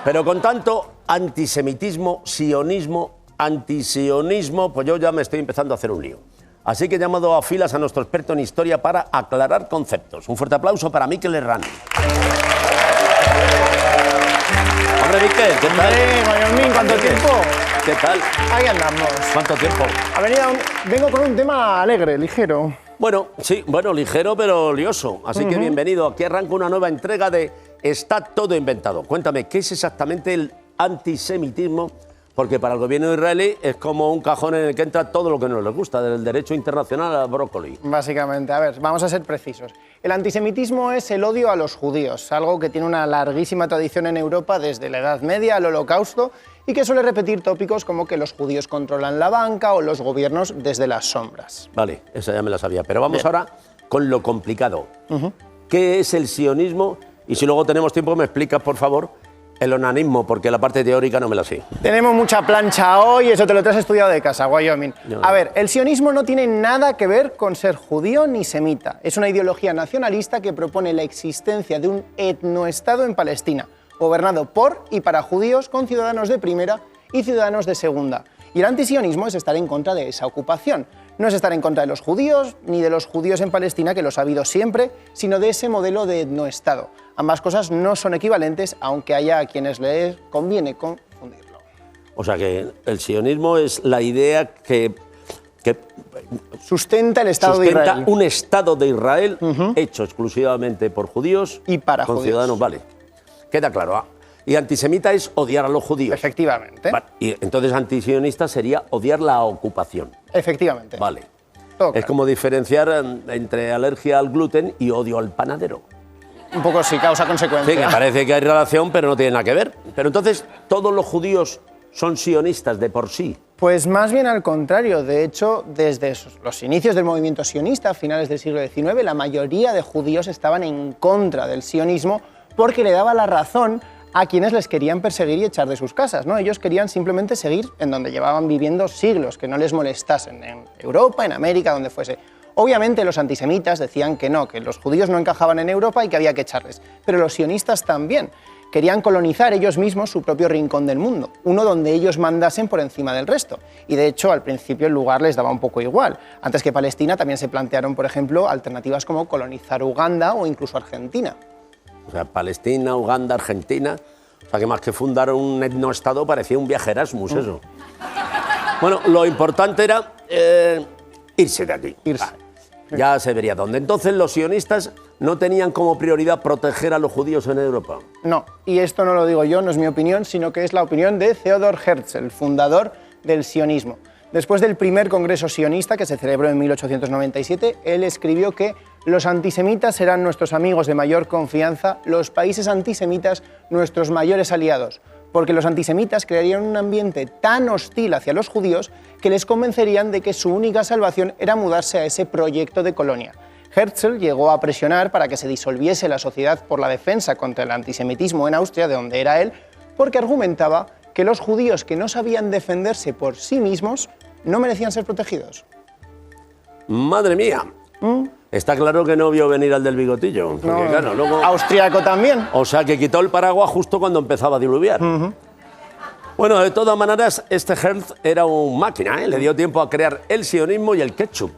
Pero con tanto antisemitismo, sionismo, antisionismo, pues yo ya me estoy empezando a hacer un lío. Así que he llamado a filas a nuestro experto en historia para aclarar conceptos. Un fuerte aplauso para Mikel Errani. Hombre, Mikel, ¿qué tal? Wyoming, ¿cuánto tiempo? ¿Qué tal? Ahí andamos. ¿Cuánto tiempo? Vengo con un tema alegre, ligero. Bueno, sí, ligero pero lioso. Así que bienvenido. Aquí arranca una nueva entrega de Está todo inventado. Cuéntame, ¿qué es exactamente el antisemitismo? Porque para el gobierno israelí es como un cajón en el que entra todo lo que no les gusta, del derecho internacional al brócoli. Básicamente, a ver, vamos a ser precisos. El antisemitismo es el odio a los judíos, algo que tiene una larguísima tradición en Europa desde la Edad Media al Holocausto y que suele repetir tópicos como que los judíos controlan la banca o los gobiernos desde las sombras. Vale, esa ya me la sabía, pero vamos ahora con lo complicado. ¿Qué es el sionismo? Y si luego tenemos tiempo, me explicas, por favor, el onanismo, porque la parte teórica no me la sé. Tenemos mucha plancha hoy, eso te lo has estudiado de casa, Wyoming. A ver, el sionismo no tiene nada que ver con ser judío ni semita. Es una ideología nacionalista que propone la existencia de un etnoestado en Palestina, gobernado por y para judíos con ciudadanos de primera y ciudadanos de segunda. Y el antisionismo es estar en contra de esa ocupación. No es estar en contra de los judíos, ni de los judíos en Palestina, que los ha habido siempre, sino de ese modelo de etnoestado. Ambas cosas no son equivalentes, aunque haya a quienes les conviene confundirlo. O sea que el sionismo es la idea que sustenta el Estado de Israel. Un Estado de Israel hecho exclusivamente por judíos y para con judíos. Ciudadanos, vale. Queda claro. Y antisemita es odiar a los judíos. Efectivamente. Vale. Y entonces antisionista sería odiar la ocupación. Efectivamente. Vale. Todo es como diferenciar entre alergia al gluten y odio al panadero. Un poco sí, causa-consecuencia. Sí, que parece que hay relación, pero no tiene nada que ver. Pero entonces, ¿todos los judíos son sionistas de por sí? Pues más bien al contrario. De hecho, desde los inicios del movimiento sionista, a finales del siglo XIX, la mayoría de judíos estaban en contra del sionismo porque le daba la razón a quienes les querían perseguir y echar de sus casas, ¿no? Ellos querían simplemente seguir en donde llevaban viviendo siglos, que no les molestasen, en Europa, en América, donde fuese. Obviamente los antisemitas decían que no, que los judíos no encajaban en Europa y que había que echarles, pero los sionistas también. Querían colonizar ellos mismos su propio rincón del mundo, uno donde ellos mandasen por encima del resto. Y de hecho, al principio el lugar les daba un poco igual. Antes que Palestina también se plantearon, por ejemplo, alternativas como colonizar Uganda o incluso Argentina. O sea, Palestina, Uganda, Argentina. O sea, que más que fundar un etnoestado parecía un viaje Erasmus, eso. Bueno, lo importante era irse de aquí. Irse. Ya se vería dónde. Entonces, los sionistas no tenían como prioridad proteger a los judíos en Europa. No, y esto no lo digo yo, no es mi opinión, sino que es la opinión de Theodor Herzl, fundador del sionismo. Después del primer congreso sionista, que se celebró en 1897, él escribió que los antisemitas serán nuestros amigos de mayor confianza, los países antisemitas nuestros mayores aliados, porque los antisemitas crearían un ambiente tan hostil hacia los judíos que les convencerían de que su única salvación era mudarse a ese proyecto de colonia. Herzl llegó a presionar para que se disolviese la Sociedad por la Defensa contra el Antisemitismo en Austria, de donde era él, porque argumentaba que los judíos que no sabían defenderse por sí mismos no merecían ser protegidos. ¡Madre mía! Está claro que no vio venir al del bigotillo. Porque, No, claro, luego... Austriaco también. O sea, que quitó el paraguas justo cuando empezaba a diluviar. Bueno, de todas maneras, este Herzl era un máquina, ¿eh? Le dio tiempo a crear el sionismo y el ketchup.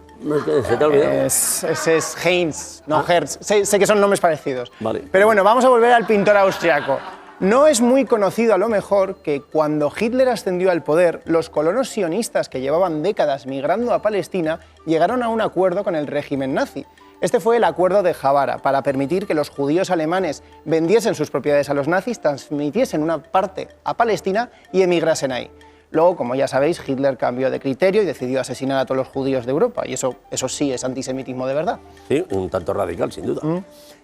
¿Se te ha olvidado? Ese es Heinz, no Herzl. Sé que son nombres parecidos. Vale. Pero bueno, vamos a volver al pintor austriaco. No es muy conocido, a lo mejor, que cuando Hitler ascendió al poder, los colonos sionistas que llevaban décadas migrando a Palestina llegaron a un acuerdo con el régimen nazi. Este fue el Acuerdo de Javara, para permitir que los judíos alemanes vendiesen sus propiedades a los nazis, transmitiesen una parte a Palestina y emigrasen ahí. Luego, como ya sabéis, Hitler cambió de criterio y decidió asesinar a todos los judíos de Europa. Y eso sí es antisemitismo de verdad. Sí, un tanto radical, sin duda.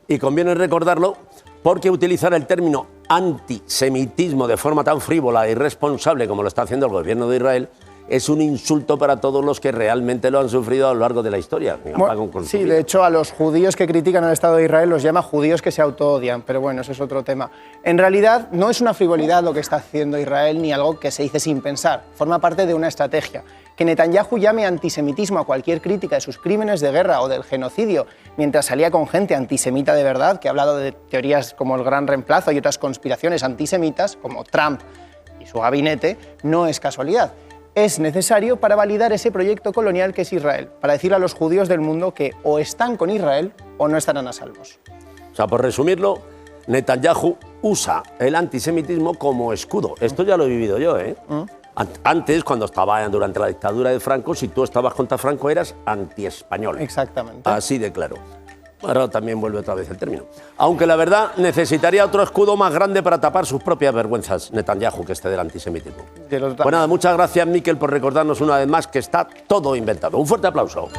Y conviene recordarlo porque utilizar el término antisemitismo de forma tan frívola e irresponsable como lo está haciendo el gobierno de Israel es un insulto para todos los que realmente lo han sufrido a lo largo de la historia. Sí, de hecho, a los judíos que critican al Estado de Israel los llama judíos que se autoodian, pero bueno, eso es otro tema. En realidad, no es una frivolidad lo que está haciendo Israel ni algo que se dice sin pensar. Forma parte de una estrategia Que Netanyahu llame antisemitismo a cualquier crítica de sus crímenes de guerra o del genocidio, mientras salía con gente antisemita de verdad, que ha hablado de teorías como el Gran Reemplazo y otras conspiraciones antisemitas, como Trump y su gabinete, no es casualidad. Es necesario para validar ese proyecto colonial que es Israel, para decirle a los judíos del mundo que o están con Israel o no estarán a salvos. O sea, por resumirlo, Netanyahu usa el antisemitismo como escudo. Esto ya lo he vivido yo, ¿eh? Antes, cuando estaba durante la dictadura de Franco, si tú estabas contra Franco eras antiespañol. Exactamente. Así de claro. Ahora también vuelve otra vez el término. Aunque la verdad necesitaría otro escudo más grande para tapar sus propias vergüenzas, Netanyahu, que este del antisemitismo. Pues nada, muchas gracias, Miquel, por recordarnos una vez más que está todo inventado. Un fuerte aplauso.